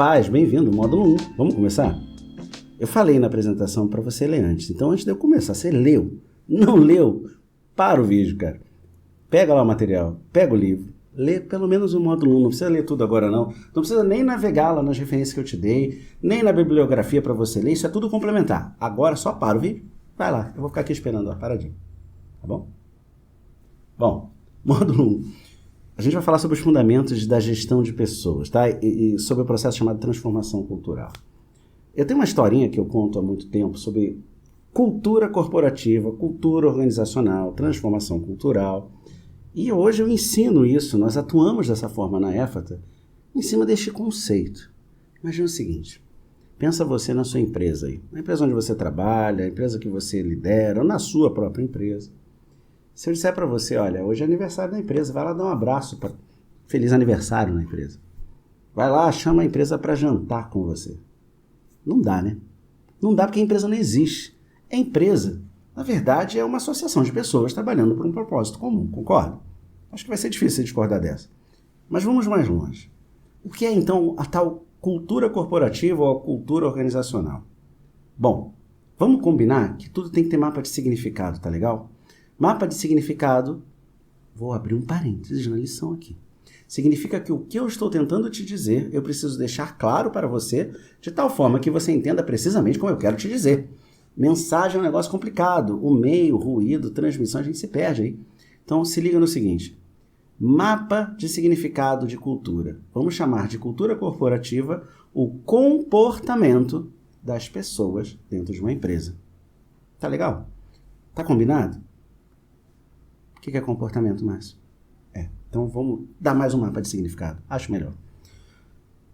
paz, bem-vindo, módulo 1. Vamos começar? Eu falei na apresentação para você ler antes, então antes de eu começar, você leu? Não leu? Para o vídeo, cara. Pega lá o material, pega o livro, lê pelo menos o módulo 1, não precisa ler tudo agora não. Não precisa nem navegar lá nas referências que eu te dei, nem na bibliografia para você ler, isso é tudo complementar. Agora só para o vídeo, vai lá, eu vou ficar aqui esperando, ó, paradinho. Tá bom? Bom, módulo 1. A gente vai falar sobre os fundamentos da gestão de pessoas, tá? E sobre o processo chamado transformação cultural. Eu tenho uma historinha que eu conto há muito tempo sobre cultura corporativa, cultura organizacional, transformação cultural. E hoje eu ensino isso, nós atuamos dessa forma na EFATA, em cima deste conceito. Imagina o seguinte, pensa você na sua empresa aí, na empresa onde você trabalha, a empresa que você lidera, ou na sua própria empresa. Se eu disser para você, olha, hoje é aniversário da empresa, vai lá dar um abraço, feliz aniversário na empresa. Vai lá, chama a empresa para jantar com você. Não dá, né? Não dá porque a empresa não existe. A empresa, na verdade, é uma associação de pessoas trabalhando por um propósito comum, concorda? Acho que vai ser difícil você discordar dessa. Mas vamos mais longe. O que é, então, a tal cultura corporativa ou a cultura organizacional? Bom, vamos combinar que tudo tem que ter mapa de significado, tá legal? Mapa de significado, vou abrir um parênteses na lição aqui. Significa que o que eu estou tentando te dizer, eu preciso deixar claro para você, de tal forma que você entenda precisamente como eu quero te dizer. Mensagem é um negócio complicado, o meio, ruído, transmissão, a gente se perde aí. Então se liga no seguinte, mapa de significado de cultura. Vamos chamar de cultura corporativa o comportamento das pessoas dentro de uma empresa. Tá legal? Tá combinado? O que é comportamento, Márcio? Então vamos dar mais um mapa de significado. Acho melhor.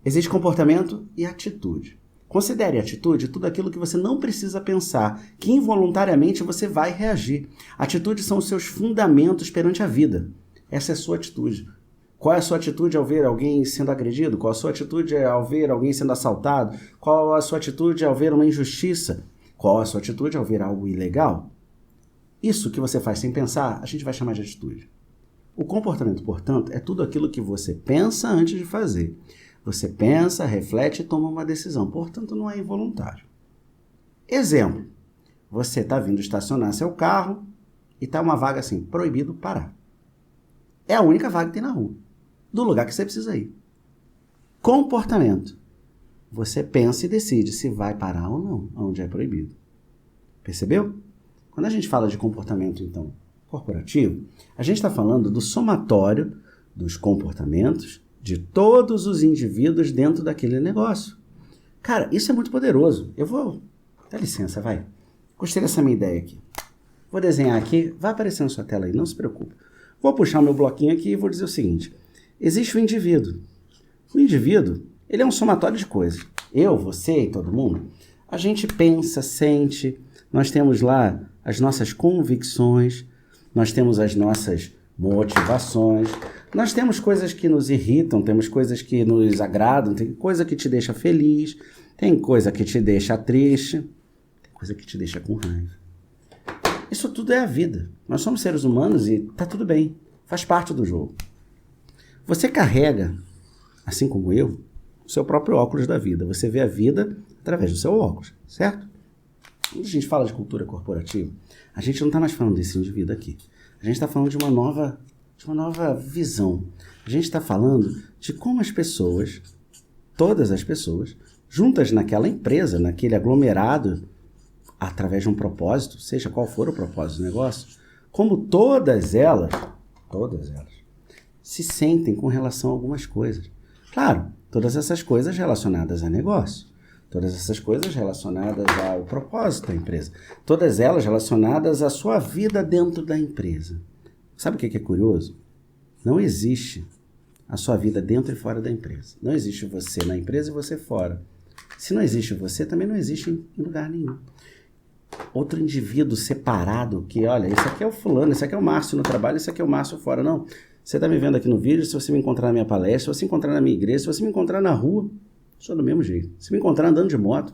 Existe comportamento e atitude. Considere atitude tudo aquilo que você não precisa pensar, que involuntariamente você vai reagir. Atitudes são os seus fundamentos perante a vida. Essa é a sua atitude. Qual é a sua atitude ao ver alguém sendo agredido? Qual a sua atitude ao ver alguém sendo assaltado? Qual a sua atitude ao ver uma injustiça? Qual a sua atitude ao ver algo ilegal? Isso que você faz sem pensar, a gente vai chamar de atitude. O comportamento, portanto, é tudo aquilo que você pensa antes de fazer. Você pensa, reflete e toma uma decisão, portanto não é involuntário. Exemplo, você está vindo estacionar seu carro e está uma vaga assim, proibido parar. É a única vaga que tem na rua, do lugar que você precisa ir. Comportamento, você pensa e decide se vai parar ou não, onde é proibido. Percebeu? Quando a gente fala de comportamento, então, corporativo, a gente está falando do somatório dos comportamentos de todos os indivíduos dentro daquele negócio. Cara, isso é muito poderoso. Dá licença, vai. Gostei dessa minha ideia aqui. Vou desenhar aqui, vai aparecer na sua tela aí, não se preocupe. Vou puxar o meu bloquinho aqui e vou dizer o seguinte. Existe o indivíduo. O indivíduo, ele é um somatório de coisas. Eu, você e todo mundo, a gente pensa, sente, nós temos lá as nossas convicções, nós temos as nossas motivações, nós temos coisas que nos irritam, temos coisas que nos agradam, tem coisa que te deixa feliz, tem coisa que te deixa triste, tem coisa que te deixa com raiva. Isso tudo é a vida. Nós somos seres humanos e tá tudo bem, faz parte do jogo. Você carrega, assim como eu, o seu próprio óculos da vida. Você vê a vida através do seu óculos, certo? Quando a gente fala de cultura corporativa, a gente não está mais falando desse indivíduo aqui. A gente está falando de uma nova visão. A gente está falando de como as pessoas, todas as pessoas, juntas naquela empresa, naquele aglomerado, através de um propósito, seja qual for o propósito do negócio, como todas elas, se sentem com relação a algumas coisas. Claro, todas essas coisas relacionadas a negócio. Todas essas coisas relacionadas ao propósito da empresa. Todas elas relacionadas à sua vida dentro da empresa. Sabe o que é curioso? Não existe a sua vida dentro e fora da empresa. Não existe você na empresa e você fora. Se não existe você, também não existe em lugar nenhum. Outro indivíduo separado que, olha, esse aqui é o fulano, esse aqui é o Márcio no trabalho, esse aqui é o Márcio fora. Não, você está me vendo aqui no vídeo, se você me encontrar na minha palestra, se você me encontrar na minha igreja, se você me encontrar na rua, sou do mesmo jeito. Se me encontrar andando de moto,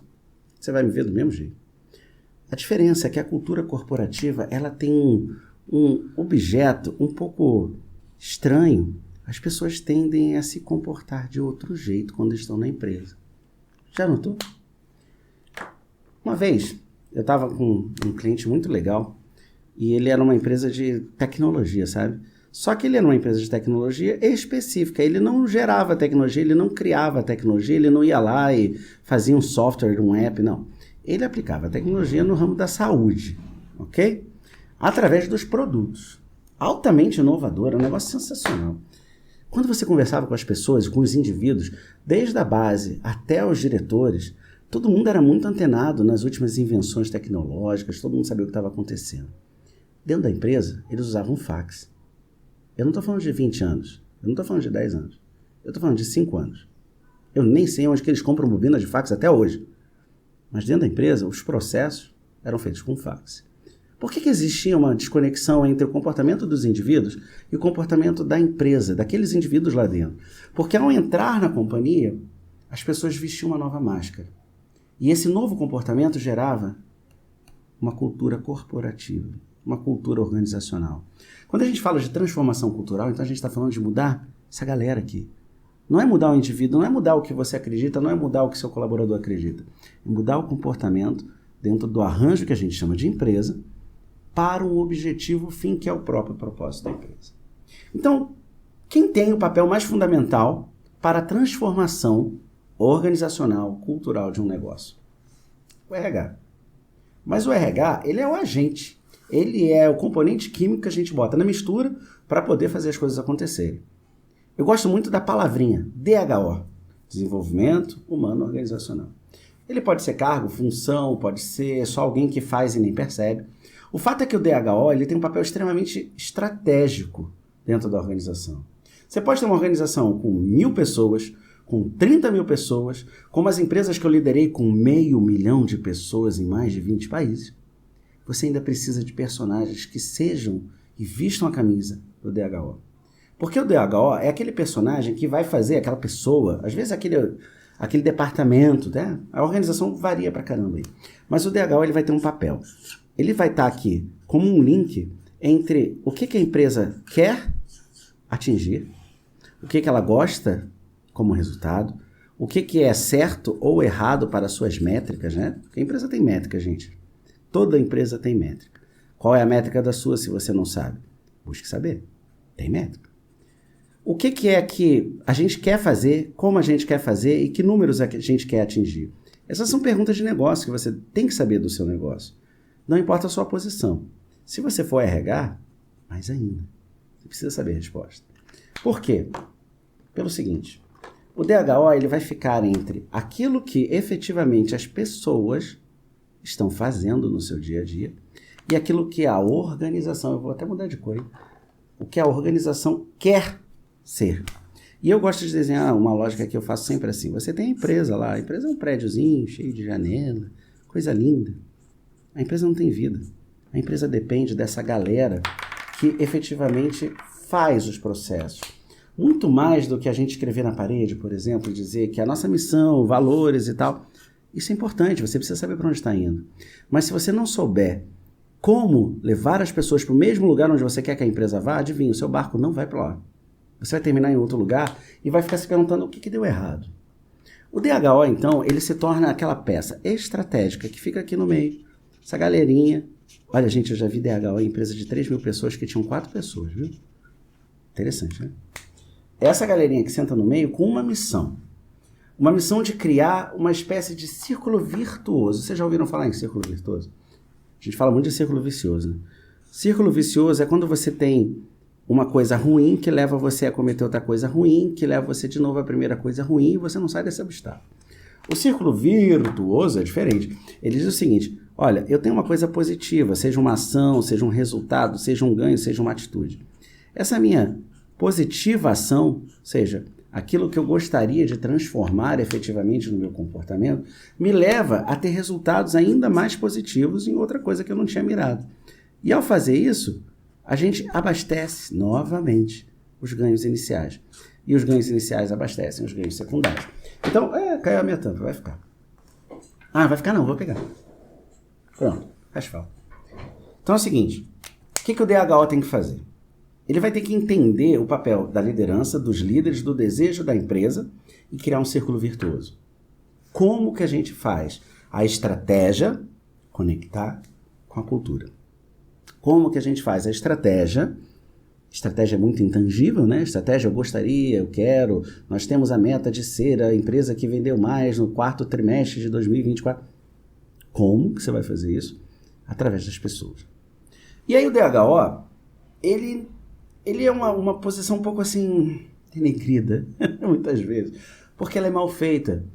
você vai me ver do mesmo jeito. A diferença é que a cultura corporativa, ela tem um objeto um pouco estranho. As pessoas tendem a se comportar de outro jeito quando estão na empresa. Já notou? Uma vez, eu estava com um cliente muito legal e ele era uma empresa de tecnologia, sabe? Só que ele era uma empresa de tecnologia específica, ele não gerava tecnologia, ele não criava tecnologia, ele não ia lá e fazia um software, um app, não. Ele aplicava a tecnologia no ramo da saúde, ok? Através dos produtos. Altamente inovador, é um negócio sensacional. Quando você conversava com as pessoas, com os indivíduos, desde a base até os diretores, todo mundo era muito antenado nas últimas invenções tecnológicas, todo mundo sabia o que estava acontecendo. Dentro da empresa, eles usavam fax. Eu não estou falando de 20 anos, eu não estou falando de 10 anos, eu estou falando de 5 anos. Eu nem sei onde que eles compram bobinas de fax até hoje. Mas dentro da empresa, os processos eram feitos com fax. Por que existia uma desconexão entre o comportamento dos indivíduos e o comportamento da empresa, daqueles indivíduos lá dentro? Porque ao entrar na companhia, as pessoas vestiam uma nova máscara. E esse novo comportamento gerava uma cultura corporativa, uma cultura organizacional. Quando a gente fala de transformação cultural, então a gente está falando de mudar essa galera aqui. Não é mudar o indivíduo, não é mudar o que você acredita, não é mudar o que seu colaborador acredita. É mudar o comportamento dentro do arranjo que a gente chama de empresa para um objetivo fim que é o próprio propósito da empresa. Então, quem tem o papel mais fundamental para a transformação organizacional, cultural de um negócio? O RH. Mas o RH, ele é o agente. Ele é o componente químico que a gente bota na mistura para poder fazer as coisas acontecerem. Eu gosto muito da palavrinha DHO, Desenvolvimento Humano Organizacional. Ele pode ser cargo, função, pode ser só alguém que faz e nem percebe. O fato é que o DHO ele tem um papel extremamente estratégico dentro da organização. Você pode ter uma organização com 1.000 pessoas, com 30 mil pessoas, como as empresas que eu liderei com 500 mil de pessoas em mais de 20 países. Você ainda precisa de personagens que sejam e vistam a camisa do DHO. Porque o DHO é aquele personagem que vai fazer aquela pessoa, às vezes aquele departamento, né? A organização varia pra caramba aí. Mas o DHO ele vai ter um papel. Ele vai estar aqui como um link entre o que a empresa quer atingir, o que ela gosta como resultado, o que é certo ou errado para as suas métricas, né? Porque a empresa tem métrica, gente. Toda empresa tem métrica. Qual é a métrica da sua, se você não sabe? Busque saber. Tem métrica. O que é que a gente quer fazer, como a gente quer fazer e que números a gente quer atingir? Essas são perguntas de negócio que você tem que saber do seu negócio. Não importa a sua posição. Se você for RH, mais ainda. Você precisa saber a resposta. Por quê? Pelo seguinte, o DHO ele vai ficar entre aquilo que efetivamente as pessoas estão fazendo no seu dia a dia e aquilo que a organização, eu vou até mudar de cor, hein? O que a organização quer ser. E eu gosto de desenhar uma lógica que eu faço sempre assim. Você tem a empresa lá, a empresa é um prédiozinho cheio de janela, coisa linda. A empresa não tem vida. A empresa depende dessa galera que efetivamente faz os processos. Muito mais do que a gente escrever na parede, por exemplo, e dizer que a nossa missão, valores e tal, isso é importante, você precisa saber para onde está indo. Mas se você não souber como levar as pessoas para o mesmo lugar onde você quer que a empresa vá, adivinha, o seu barco não vai para lá. Você vai terminar em outro lugar e vai ficar se perguntando o que deu errado. O DHO, então, ele se torna aquela peça estratégica que fica aqui no meio. Essa galerinha. Olha, gente, eu já vi DHO em empresa de 3 mil pessoas que tinham 4 pessoas, viu? Interessante, né? Essa galerinha que senta no meio com uma missão. Uma missão de criar uma espécie de círculo virtuoso. Vocês já ouviram falar em círculo virtuoso? A gente fala muito de círculo vicioso, né? Círculo vicioso é quando você tem uma coisa ruim que leva você a cometer outra coisa ruim, que leva você de novo à primeira coisa ruim e você não sai desse obstáculo. O círculo virtuoso é diferente. Ele diz o seguinte, olha, eu tenho uma coisa positiva, seja uma ação, seja um resultado, seja um ganho, seja uma atitude. Essa minha positiva ação, seja aquilo que eu gostaria de transformar efetivamente no meu comportamento, me leva a ter resultados ainda mais positivos em outra coisa que eu não tinha mirado. E ao fazer isso, a gente abastece novamente os ganhos iniciais. E os ganhos iniciais abastecem os ganhos secundários. Então, caiu a minha tampa, vai ficar. Ah, vai ficar não, vou pegar. Pronto, faz falta. Então é o seguinte, o que o DHO tem que fazer? Ele vai ter que entender o papel da liderança, dos líderes, do desejo da empresa e criar um círculo virtuoso. Como que a gente faz a estratégia conectar com a cultura? Como que a gente faz a estratégia? Estratégia é muito intangível, né? Estratégia, eu gostaria, eu quero, nós temos a meta de ser a empresa que vendeu mais no quarto trimestre de 2024. Como que você vai fazer isso? Através das pessoas. E aí o DHO, ele é uma posição um pouco assim, denegrida, muitas vezes, porque ela é mal feita.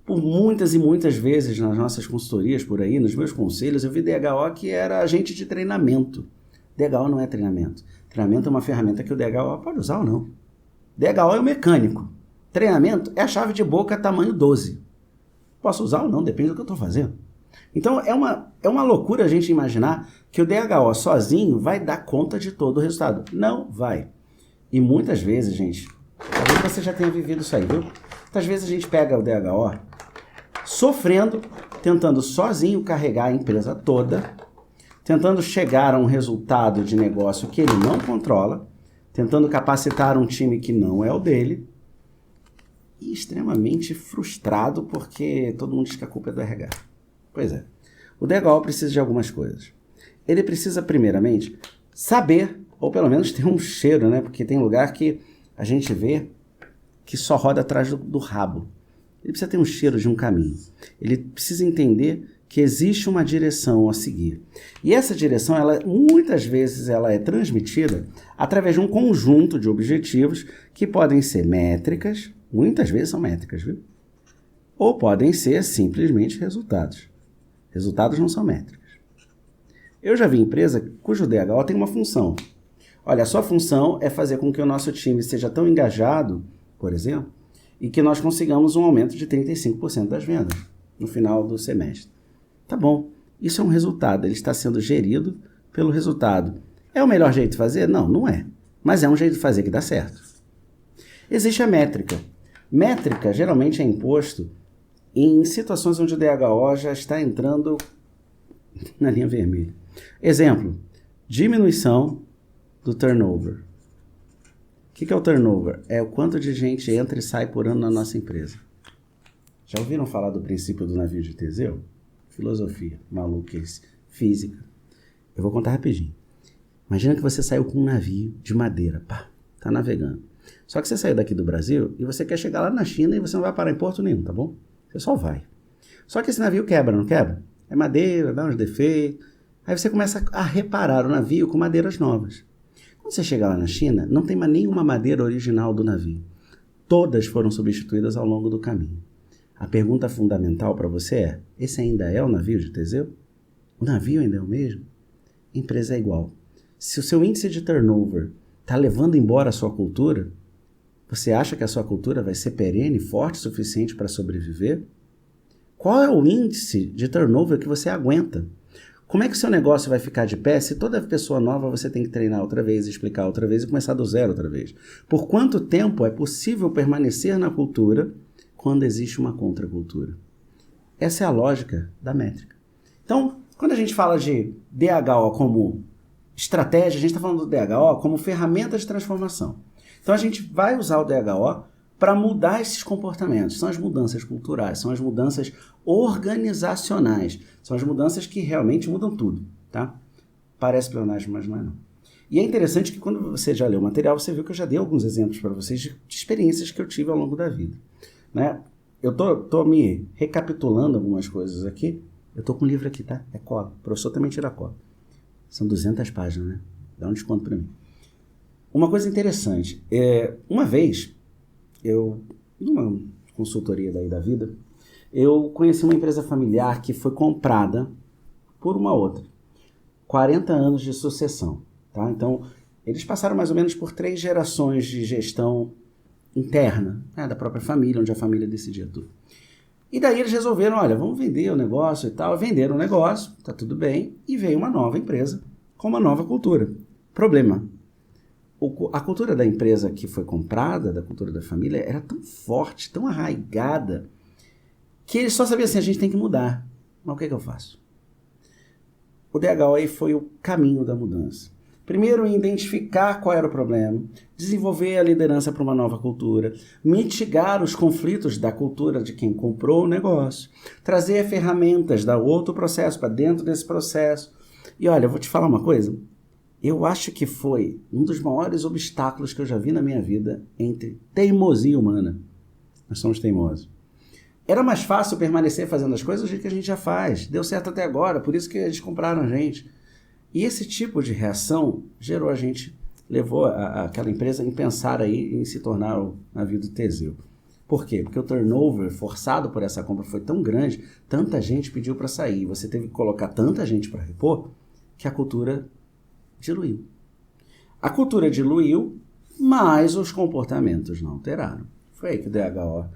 Por muitas e muitas vezes nas nossas consultorias por aí, nos meus conselhos, eu vi DHO que era agente de treinamento. DHO não é treinamento. Treinamento é uma ferramenta que o DHO pode usar ou não. DHO é o mecânico. Treinamento é a chave de boca tamanho 12. Posso usar ou não, depende do que eu estou fazendo. Então é uma loucura a gente imaginar que o DHO sozinho vai dar conta de todo o resultado. Não vai. E muitas vezes, gente, talvez você já tenha vivido isso aí, viu? Muitas vezes a gente pega o DHO sofrendo, tentando sozinho carregar a empresa toda, tentando chegar a um resultado de negócio que ele não controla, tentando capacitar um time que não é o dele, e extremamente frustrado porque todo mundo diz que a culpa é do RH. Pois é. O DHO precisa de algumas coisas. Ele precisa, primeiramente, saber, ou pelo menos ter um cheiro, né? Porque tem lugar que a gente vê que só roda atrás do rabo. Ele precisa ter um cheiro de um caminho. Ele precisa entender que existe uma direção a seguir. E essa direção, muitas vezes, ela é transmitida através de um conjunto de objetivos que podem ser métricas, muitas vezes são métricas, viu? Ou podem ser simplesmente resultados. Resultados não são métricas. Eu já vi empresa cujo DHO tem uma função. Olha, a sua função é fazer com que o nosso time seja tão engajado, por exemplo, e que nós consigamos um aumento de 35% das vendas no final do semestre. Tá bom, isso é um resultado, ele está sendo gerido pelo resultado. É o melhor jeito de fazer? Não, não é. Mas é um jeito de fazer que dá certo. Existe a métrica. Métrica geralmente é imposto em situações onde o DHO já está entrando na linha vermelha. Exemplo, diminuição do turnover. O que é o turnover? É o quanto de gente entra e sai por ano na nossa empresa. Já ouviram falar do princípio do navio de Teseu? Filosofia, maluquice, física. Eu vou contar rapidinho. Imagina que você saiu com um navio de madeira, tá navegando. Só que você saiu daqui do Brasil e você quer chegar lá na China e você não vai parar em porto nenhum, tá bom? Você só vai. Só que esse navio quebra, não quebra? É madeira, dá uns defeitos. Aí você começa a reparar o navio com madeiras novas. Quando você chega lá na China, não tem mais nenhuma madeira original do navio. Todas foram substituídas ao longo do caminho. A pergunta fundamental para você é: esse ainda é o navio de Teseu? O navio ainda é o mesmo? A empresa é igual. Se o seu índice de turnover está levando embora a sua cultura, você acha que a sua cultura vai ser perene, forte o suficiente para sobreviver? Qual é o índice de turnover que você aguenta? Como é que o seu negócio vai ficar de pé se toda pessoa nova você tem que treinar outra vez, explicar outra vez e começar do zero outra vez? Por quanto tempo é possível permanecer na cultura quando existe uma contracultura? Essa é a lógica da métrica. Então, quando a gente fala de DHO como estratégia, a gente está falando do DHO como ferramenta de transformação. Então, a gente vai usar o DHO para mudar esses comportamentos. São as mudanças culturais, são as mudanças organizacionais, são as mudanças que realmente mudam tudo, tá? Parece pleonasmo, mas não é não. E é interessante que quando você já leu o material, você viu que eu já dei alguns exemplos para vocês de experiências que eu tive ao longo da vida, né? Eu tô me recapitulando algumas coisas aqui. Eu tô com o livro aqui, tá? É cola. O professor também tira cola. São 200 páginas, né? Dá um desconto para mim. Uma coisa interessante, uma vez, numa consultoria daí da vida, eu conheci uma empresa familiar que foi comprada por uma outra. 40 anos de sucessão, tá? Então, eles passaram mais ou menos por 3 gerações de gestão interna, né, da própria família, onde a família decidia tudo. E daí eles resolveram, olha, vamos vender o negócio e tal. Venderam o negócio, tá tudo bem, e veio uma nova empresa com uma nova cultura. Problema. A cultura da empresa que foi comprada, da cultura da família, era tão forte, tão arraigada, que eles só sabiam assim, a gente tem que mudar. Mas o que eu faço? O DHO aí foi o caminho da mudança. Primeiro, em identificar qual era o problema, desenvolver a liderança para uma nova cultura, mitigar os conflitos da cultura de quem comprou o negócio, trazer ferramentas da outro processo para dentro desse processo. E olha, eu vou te falar uma coisa, eu acho que foi um dos maiores obstáculos que eu já vi na minha vida entre teimosia humana. Nós somos teimosos. Era mais fácil permanecer fazendo as coisas do jeito que a gente já faz. Deu certo até agora, por isso que eles compraram a gente. E esse tipo de reação gerou a gente, levou aquela empresa em pensar aí em se tornar o navio do Teseu. Por quê? Porque o turnover forçado por essa compra foi tão grande, tanta gente pediu para sair, você teve que colocar tanta gente para repor, que a cultura diluiu. A cultura diluiu, mas os comportamentos não alteraram. Foi aí que o DHO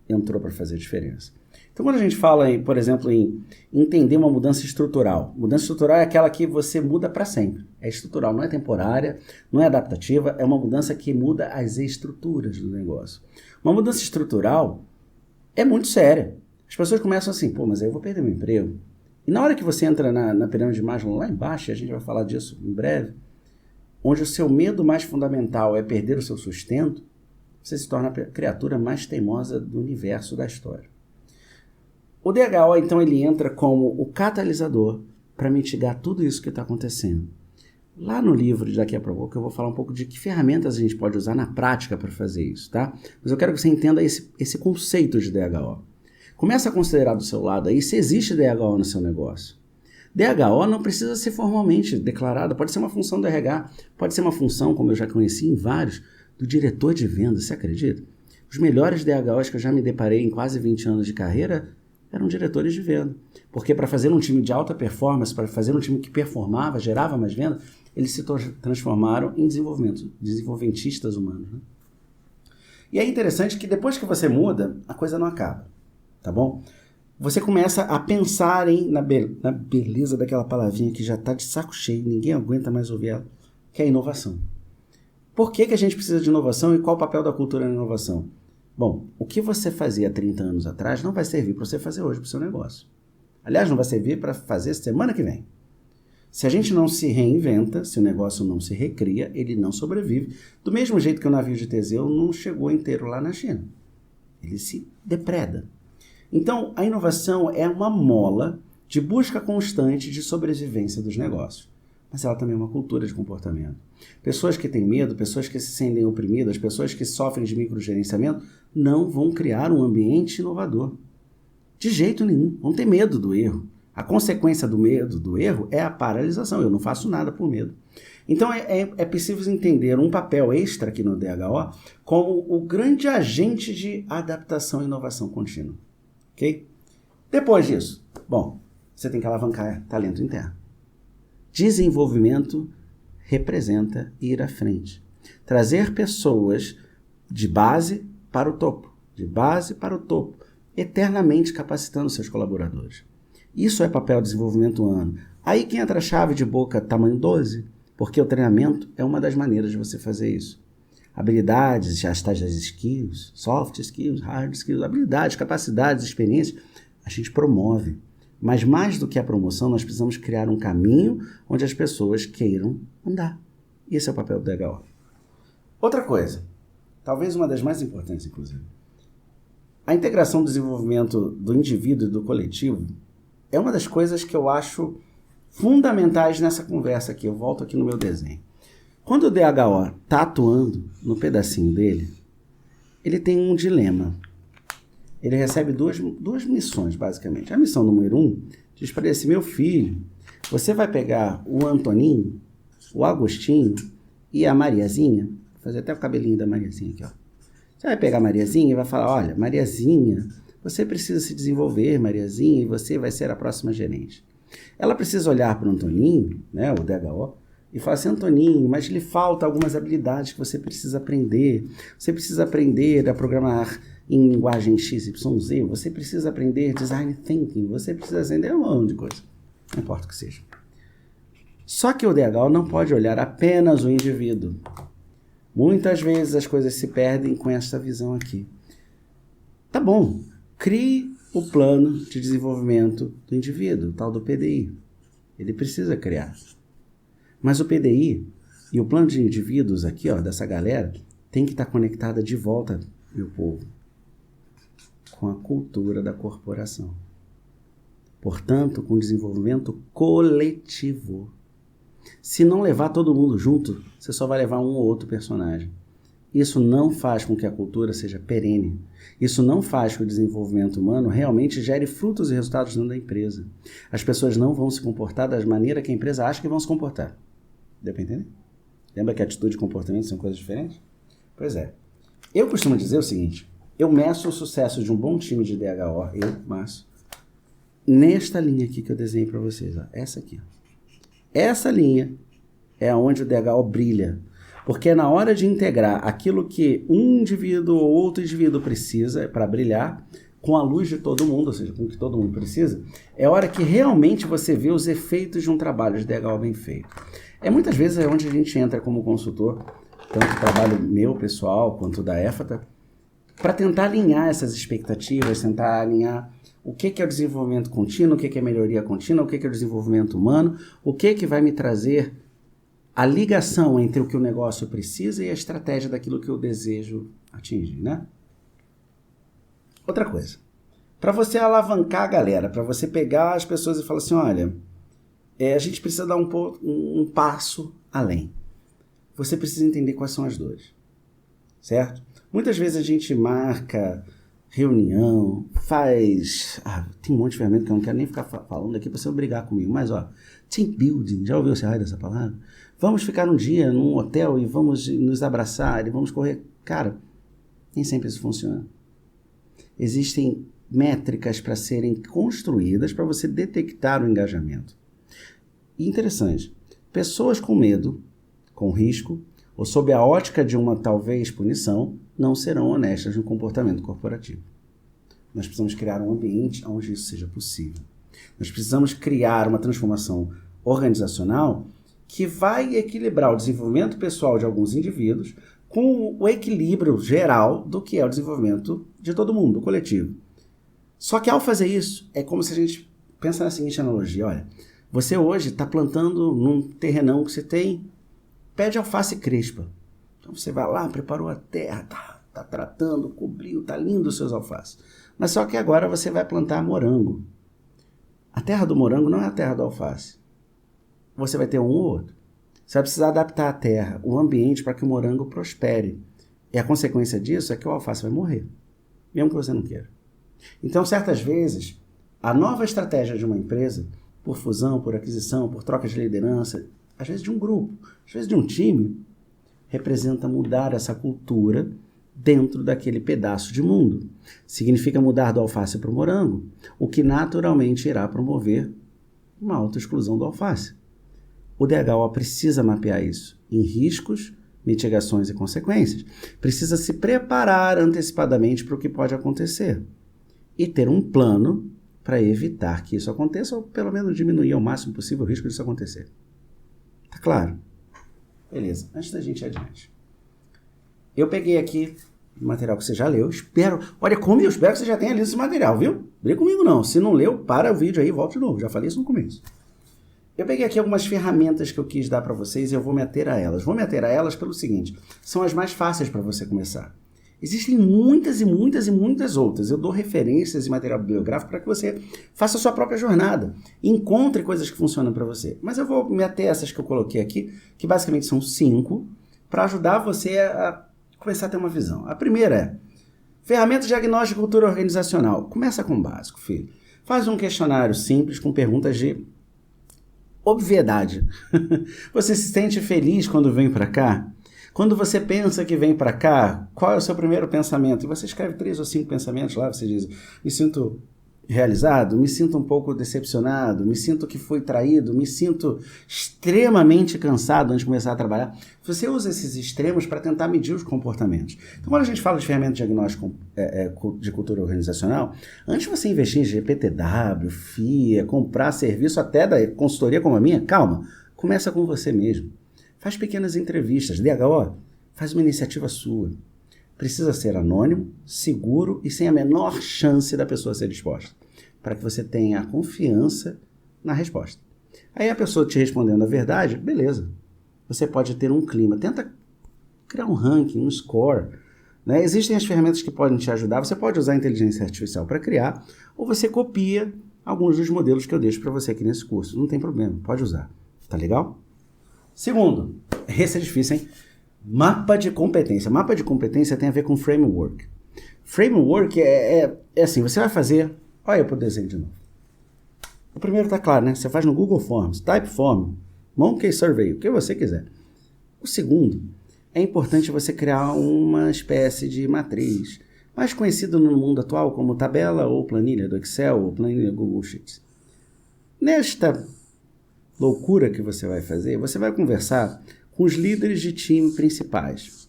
entrou para fazer diferença. Então, quando a gente fala, por exemplo, em entender uma mudança estrutural, mudança estrutural é aquela que você muda para sempre. É estrutural, não é temporária, não é adaptativa, é uma mudança que muda as estruturas do negócio. Uma mudança estrutural é muito séria. As pessoas começam assim, pô, mas aí eu vou perder meu emprego. E na hora que você entra na pirâmide de Maslow, lá embaixo, e a gente vai falar disso em breve, onde o seu medo mais fundamental é perder o seu sustento, você se torna a criatura mais teimosa do universo da história. O DHO, então, ele entra como o catalisador para mitigar tudo isso que está acontecendo. Lá no livro de Daqui a Pouco eu vou falar um pouco de que ferramentas a gente pode usar na prática para fazer isso, tá? Mas eu quero que você entenda esse conceito de DHO. Começa a considerar do seu lado aí se existe DHO no seu negócio. DHO não precisa ser formalmente declarada, pode ser uma função do RH, pode ser uma função, como eu já conheci em vários, do diretor de vendas, você acredita? Os melhores DHOs que eu já me deparei em quase 20 anos de carreira eram diretores de venda. Porque para fazer um time de alta performance, para fazer um time que performava, gerava mais venda, eles se transformaram em desenvolventistas humanos. Né? E é interessante que depois que você muda, a coisa não acaba, tá bom? Você começa a pensar na beleza daquela palavrinha que já está de saco cheio, ninguém aguenta mais ouvir ela, que é a inovação. Por que a gente precisa de inovação e qual o papel da cultura na inovação? Bom, o que você fazia há 30 anos atrás não vai servir para você fazer hoje para o seu negócio. Aliás, não vai servir para fazer semana que vem. Se a gente não se reinventa, se o negócio não se recria, ele não sobrevive. Do mesmo jeito que o navio de Teseu não chegou inteiro lá na China. Ele se depreda. Então, a inovação é uma mola de busca constante de sobrevivência dos negócios. Mas ela também é uma cultura de comportamento. Pessoas que têm medo, pessoas que se sentem oprimidas, pessoas que sofrem de microgerenciamento, não vão criar um ambiente inovador. De jeito nenhum. Vão ter medo do erro. A consequência do medo, do erro, é a paralisação. Eu não faço nada por medo. Então é preciso entender um papel extra aqui no DHO como o grande agente de adaptação e inovação contínua. Ok? Depois disso, bom, você tem que alavancar talento interno. Desenvolvimento representa ir à frente. Trazer pessoas de base para o topo. De base para o topo. Eternamente capacitando seus colaboradores. Isso é papel de desenvolvimento humano. Aí que entra a chave de boca tamanho 12, porque o treinamento é uma das maneiras de você fazer isso. Habilidades, as tais das skills, soft skills, hard skills, habilidades, capacidades, experiências, a gente promove. Mas mais do que a promoção, nós precisamos criar um caminho onde as pessoas queiram andar. Esse é o papel do DHO. Outra coisa, talvez uma das mais importantes, inclusive. A integração do desenvolvimento do indivíduo e do coletivo é uma das coisas que eu acho fundamentais nessa conversa aqui. Eu volto aqui no meu desenho. Quando o DHO está atuando no pedacinho dele, ele tem um dilema. Ele recebe duas missões, basicamente. A missão número 1 diz para ele assim, meu filho, você vai pegar o Antoninho, o Agostinho e a Mariazinha, vou fazer até o cabelinho da Mariazinha aqui, ó. Você vai pegar a Mariazinha e vai falar, olha, Mariazinha, você precisa se desenvolver, Mariazinha, e você vai ser a próxima gerente. Ela precisa olhar para o Antoninho, né, o DHO, e falar assim, Antoninho, mas lhe falta algumas habilidades que você precisa aprender. Você precisa aprender a programar em linguagem XYZ, você precisa aprender design thinking, você precisa aprender um monte de coisa. Não importa o que seja. Só que o DHO não pode olhar apenas o indivíduo. Muitas vezes as coisas se perdem com essa visão aqui. Tá bom, crie o plano de desenvolvimento do indivíduo, o tal do PDI. Ele precisa criar. Mas o PDI E o plano de indivíduos aqui, ó, dessa galera, tem que estar conectada de volta, meu povo, com a cultura da corporação. Portanto, com o desenvolvimento coletivo. Se não levar todo mundo junto, você só vai levar um ou outro personagem. Isso não faz com que a cultura seja perene. Isso não faz com que o desenvolvimento humano realmente gere frutos e resultados dentro da empresa. As pessoas não vão se comportar da maneira que a empresa acha que vão se comportar. Deu para entender? Lembra que atitude e comportamento são coisas diferentes? Pois é. Eu costumo dizer o seguinte, eu meço o sucesso de um bom time de DHO, Márcio, nesta linha aqui que eu desenhei para vocês. Ó, essa aqui. Essa linha é onde o DHO brilha. Porque é na hora de integrar aquilo que um indivíduo ou outro indivíduo precisa para brilhar, com a luz de todo mundo, ou seja, com o que todo mundo precisa, é a hora que realmente você vê os efeitos de um trabalho de DHO bem feito. Muitas vezes é onde a gente entra como consultor, tanto o trabalho meu, pessoal, quanto da EFATA, para tentar alinhar essas expectativas, tentar alinhar o que é o desenvolvimento contínuo, o que é melhoria contínua, o que é o desenvolvimento humano, o que vai me trazer a ligação entre o que o negócio precisa e a estratégia daquilo que eu desejo atingir, né? Outra coisa, para você alavancar a galera, para você pegar as pessoas e falar assim, olha, a gente precisa dar um passo além. Você precisa entender quais são as dores, certo? Muitas vezes a gente marca reunião, faz... tem um monte de ferramenta que eu não quero nem ficar falando aqui para você brigar comigo, mas ó, team building, já ouviu esse raio dessa palavra? Vamos ficar um dia num hotel e vamos nos abraçar e vamos correr. Cara, nem sempre isso funciona. Existem métricas para serem construídas para você detectar o engajamento. E interessante, pessoas com medo, com risco, ou sob a ótica de uma talvez punição, não serão honestas no comportamento corporativo. Nós precisamos criar um ambiente onde isso seja possível. Nós precisamos criar uma transformação organizacional que vai equilibrar o desenvolvimento pessoal de alguns indivíduos com o equilíbrio geral do que é o desenvolvimento de todo mundo, do coletivo. Só que ao fazer isso, é como se a gente pensa na seguinte analogia, olha, você hoje está plantando num terrenão que você tem pé de alface crespa. Então você vai lá, preparou a terra, tá tratando, cobriu, tá lindo os seus alfaces. Mas só que agora você vai plantar morango. A terra do morango não é a terra do alface. Você vai ter um ou outro. Você vai precisar adaptar a terra, o ambiente para que o morango prospere. E a consequência disso é que o alface vai morrer, mesmo que você não queira. Então, certas vezes, a nova estratégia de uma empresa, por fusão, por aquisição, por troca de liderança, às vezes de um grupo, às vezes de um time, representa mudar essa cultura dentro daquele pedaço de mundo. Significa mudar do alface para o morango, o que naturalmente irá promover uma autoexclusão do alface. O DHO precisa mapear isso em riscos, mitigações e consequências. Precisa se preparar antecipadamente para o que pode acontecer e ter um plano para evitar que isso aconteça ou pelo menos diminuir ao máximo possível o risco disso acontecer. Tá claro? Beleza, antes da gente ir adiante. Eu peguei aqui o material que você já leu, olha como eu espero que você já tenha lido esse material, viu? Briga comigo não, se não leu, para o vídeo aí e volta de novo, já falei isso no começo. Eu peguei aqui algumas ferramentas que eu quis dar para vocês e eu vou me ater a elas. Vou me ater a elas pelo seguinte, são as mais fáceis para você começar. Existem muitas e muitas e muitas outras. Eu dou referências e material bibliográfico para que você faça a sua própria jornada. Encontre coisas que funcionam para você. Mas eu vou me ater a essas que eu coloquei aqui, que basicamente são 5, para ajudar você a começar a ter uma visão. A primeira é ferramenta diagnóstica de cultura organizacional. Começa com o básico, filho. Faz um questionário simples com perguntas de obviedade. Você se sente feliz quando vem para cá? Quando você pensa que vem para cá, qual é o seu primeiro pensamento? E você escreve 3 ou 5 pensamentos lá, você diz, me sinto realizado, me sinto um pouco decepcionado, me sinto que fui traído, me sinto extremamente cansado antes de começar a trabalhar. Você usa esses extremos para tentar medir os comportamentos. Então, quando a gente fala de ferramenta de diagnóstico de cultura organizacional, antes de você investir em GPTW, FIA, comprar serviço até da consultoria como a minha, calma, começa com você mesmo. Faz pequenas entrevistas. DHO, faz uma iniciativa sua. Precisa ser anônimo, seguro e sem a menor chance da pessoa ser exposta, para que você tenha a confiança na resposta. Aí a pessoa te respondendo a verdade, beleza. você pode ter um clima. Tenta criar um ranking, um score, né? Existem as ferramentas que podem te ajudar. Você pode usar a inteligência artificial para criar, ou você copia alguns dos modelos que eu deixo para você aqui nesse curso. Não tem problema, pode usar. Tá legal? Segundo, esse é difícil, hein? Mapa de competência. Mapa de competência tem a ver com framework. Framework é assim, você vai fazer... Olha aí pro desenho de novo. O primeiro tá claro, né? Você faz no Google Forms, Typeform, Monkey Survey, o que você quiser. O segundo, é importante você criar uma espécie de matriz, mais conhecida no mundo atual como tabela ou planilha do Excel ou planilha do Google Sheets. Nesta loucura que você vai fazer, você vai conversar com os líderes de time principais.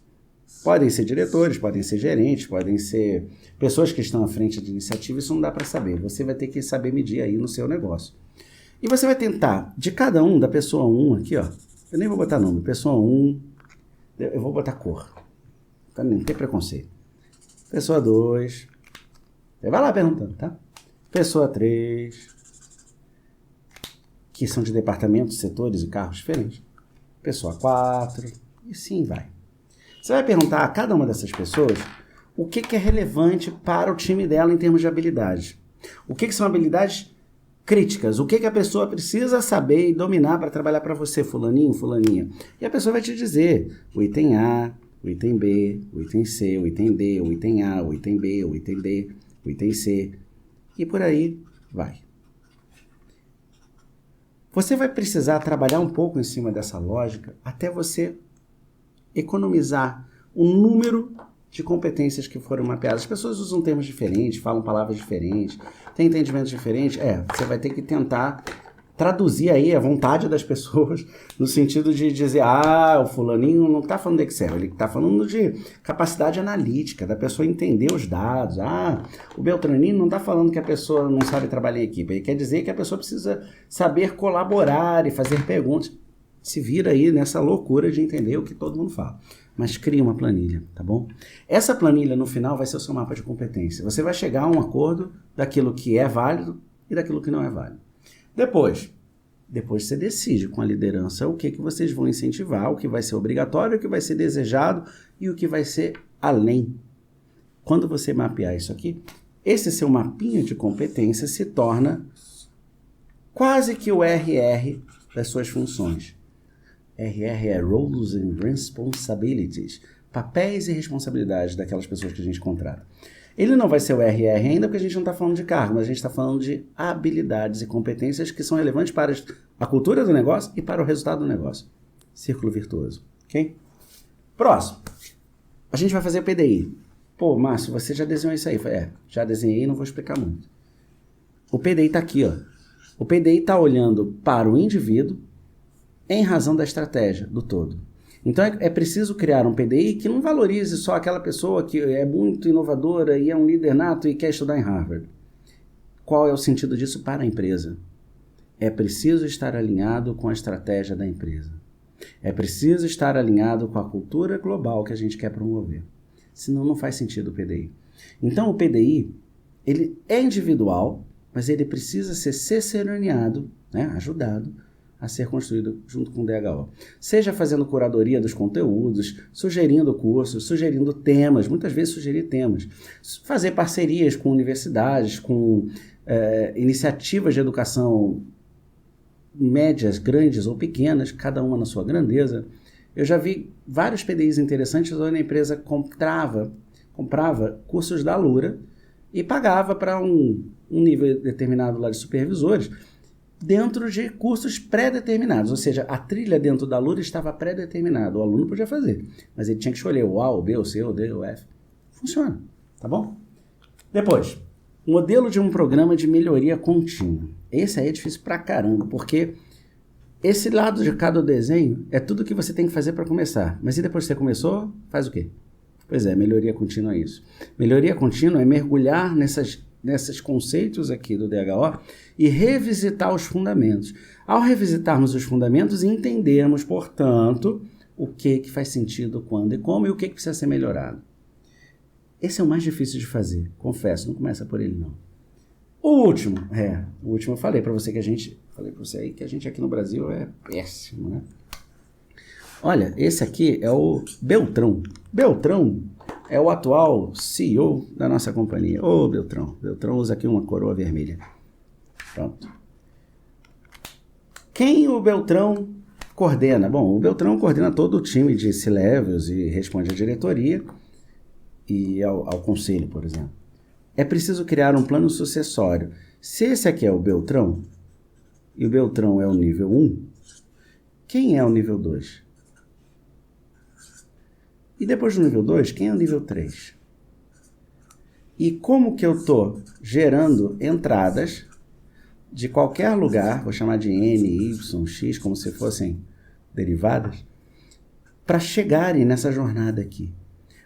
Podem ser diretores, podem ser gerentes, podem ser pessoas que estão à frente de iniciativa, isso não dá para saber. Você vai ter que saber medir aí no seu negócio. E você vai tentar, de cada um, da pessoa 1 aqui, ó, eu nem vou botar nome, pessoa 1, eu vou botar cor, tá? Não tem preconceito. Pessoa 2, você vai lá perguntando, tá? Pessoa 3, que são de departamentos, setores e carros diferentes. Pessoa 4, e sim vai. Você vai perguntar a cada uma dessas pessoas o que é relevante para o time dela em termos de habilidades. O que são habilidades críticas, o que a pessoa precisa saber e dominar para trabalhar para você, fulaninho, fulaninha. E a pessoa vai te dizer o item A, o item B, o item C, o item D, o item A, o item B, o item D, o item C, e por aí vai. Você vai precisar trabalhar um pouco em cima dessa lógica até você economizar o número de competências que foram mapeadas. As pessoas usam termos diferentes, falam palavras diferentes, têm entendimentos diferentes. Você vai ter que tentar traduzir aí a vontade das pessoas no sentido de dizer, o fulaninho não está falando de Excel, ele está falando de capacidade analítica, da pessoa entender os dados. O Beltraninho não está falando que a pessoa não sabe trabalhar em equipe, ele quer dizer que a pessoa precisa saber colaborar e fazer perguntas. Se vira aí nessa loucura de entender o que todo mundo fala. Mas cria uma planilha, tá bom? Essa planilha, no final, vai ser o seu mapa de competência. Você vai chegar a um acordo daquilo que é válido e daquilo que não é válido. Depois você decide com a liderança o que vocês vão incentivar, o que vai ser obrigatório, o que vai ser desejado e o que vai ser além. Quando você mapear isso aqui, esse seu mapinha de competência se torna quase que o RR das suas funções. RR é Roles and Responsibilities, papéis e responsabilidades daquelas pessoas que a gente contrata. Ele não vai ser o RR ainda porque a gente não está falando de cargo, mas a gente está falando de habilidades e competências que são relevantes para a cultura do negócio e para o resultado do negócio. Círculo virtuoso, ok? Próximo, a gente vai fazer o PDI. Pô, Márcio, você já desenhou isso aí? Já desenhei, não vou explicar muito. O PDI está aqui, ó. O PDI está olhando para o indivíduo em razão da estratégia do todo. Então é preciso criar um PDI que não valorize só aquela pessoa que é muito inovadora e é um líder nato e quer estudar em Harvard. Qual é o sentido disso para a empresa? É preciso estar alinhado com a estratégia da empresa. É preciso estar alinhado com a cultura global que a gente quer promover. Senão não faz sentido o PDI. Então o PDI, ele é individual, mas ele precisa ser ciceroneado, né, ajudado a ser construído junto com o DHO. Seja fazendo curadoria dos conteúdos, sugerindo cursos, sugerindo temas, muitas vezes sugerir temas. Fazer parcerias com universidades, com iniciativas de educação médias, grandes ou pequenas, cada uma na sua grandeza. Eu já vi vários PDIs interessantes onde a empresa comprava cursos da Alura e pagava para um nível determinado lá de supervisores dentro de cursos pré-determinados, ou seja, a trilha dentro da Alura estava pré-determinada, o aluno podia fazer, mas ele tinha que escolher o A, o B, o C, o D, o F. Funciona, tá bom? Depois, modelo de um programa de melhoria contínua. Esse aí é difícil pra caramba, porque esse lado de cada desenho é tudo que você tem que fazer para começar, mas e depois que você começou, faz o quê? Pois é, melhoria contínua é isso. Melhoria contínua é mergulhar nesses conceitos aqui do DHO e revisitar os fundamentos. Ao revisitarmos os fundamentos, entendermos, portanto, o que faz sentido, quando e como, e o que precisa ser melhorado. Esse é o mais difícil de fazer, confesso, não começa por ele não. O último eu falei para você que a gente aqui no Brasil é péssimo, né? Olha, esse aqui é o Beltrão. Beltrão é o atual CEO da nossa companhia. Ô, Beltrão. Beltrão usa aqui uma coroa vermelha. Pronto. Quem o Beltrão coordena? Bom, o Beltrão coordena todo o time de C-Levels e responde à diretoria e ao conselho, por exemplo. É preciso criar um plano sucessório. Se esse aqui é o Beltrão, e o Beltrão é o nível 1, quem é o nível 2? E depois do nível 2, quem é o nível 3? E como que eu estou gerando entradas de qualquer lugar, vou chamar de N, Y, X, como se fossem derivadas, para chegarem nessa jornada aqui?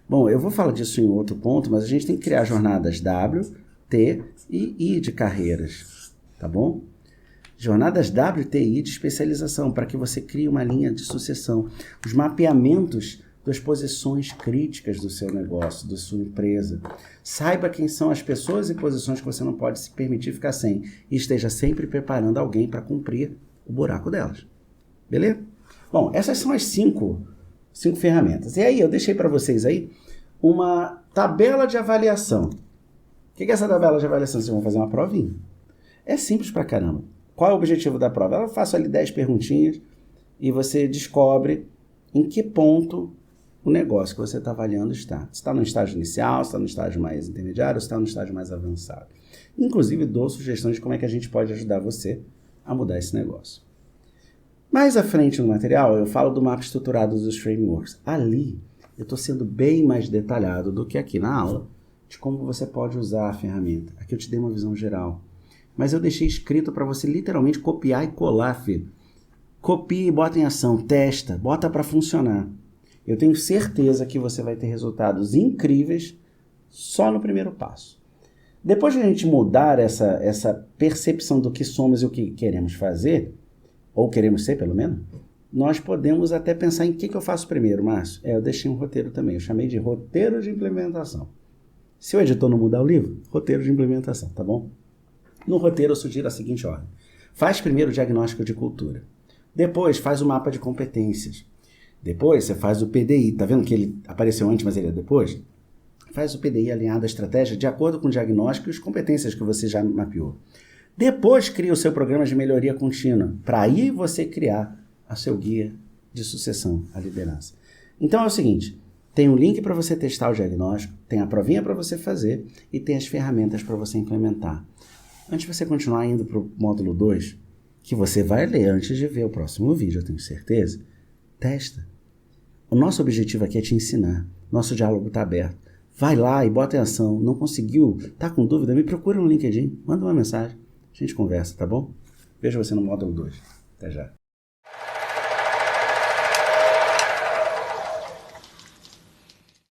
Bom, eu vou falar disso em outro ponto, mas a gente tem que criar jornadas W, T e I de carreiras, tá bom? Jornadas W, T e I de especialização, para que você crie uma linha de sucessão. Os mapeamentos das posições críticas do seu negócio, da sua empresa. Saiba quem são as pessoas e posições que você não pode se permitir ficar sem. E esteja sempre preparando alguém para cumprir o buraco delas. Beleza? Bom, essas são as cinco ferramentas. E aí, eu deixei para vocês aí uma tabela de avaliação. O que é essa tabela de avaliação? Vocês vão fazer uma provinha. É simples pra caramba. Qual é o objetivo da prova? Eu faço ali 10 perguntinhas e você descobre em que ponto o negócio que você está avaliando está. Se está no estágio inicial, se está no estágio mais intermediário, se está no estágio mais avançado. Inclusive, dou sugestões de como é que a gente pode ajudar você a mudar esse negócio. Mais à frente no material, eu falo do mapa estruturado dos frameworks. Ali, eu estou sendo bem mais detalhado do que aqui na aula, de como você pode usar a ferramenta. Aqui eu te dei uma visão geral. Mas eu deixei escrito para você literalmente copiar e colar, filho. Copia e bota em ação, testa, bota para funcionar. Eu tenho certeza que você vai ter resultados incríveis só no primeiro passo. Depois de a gente mudar essa percepção do que somos e o que queremos fazer, ou queremos ser pelo menos, nós podemos até pensar em que eu faço primeiro, Márcio. Eu deixei um roteiro também, eu chamei de roteiro de implementação. Se o editor não mudar o livro, roteiro de implementação, tá bom? No roteiro eu sugiro a seguinte ordem. Faz primeiro o diagnóstico de cultura. Depois faz o mapa de competências. Depois você faz o PDI. Tá vendo que ele apareceu antes, mas ele é depois? Faz o PDI alinhado à estratégia de acordo com o diagnóstico e as competências que você já mapeou. Depois cria o seu programa de melhoria contínua, para aí você criar o seu guia de sucessão à liderança. Então é o seguinte, tem um link para você testar o diagnóstico, tem a provinha para você fazer e tem as ferramentas para você implementar. Antes de você continuar indo para o módulo 2, que você vai ler antes de ver o próximo vídeo, eu tenho certeza, testa. O nosso objetivo aqui é te ensinar. Nosso diálogo está aberto. Vai lá e bota em ação. Não conseguiu? Tá com dúvida? Me procura no LinkedIn. Manda uma mensagem. A gente conversa, tá bom? Vejo você no módulo 2. Até já.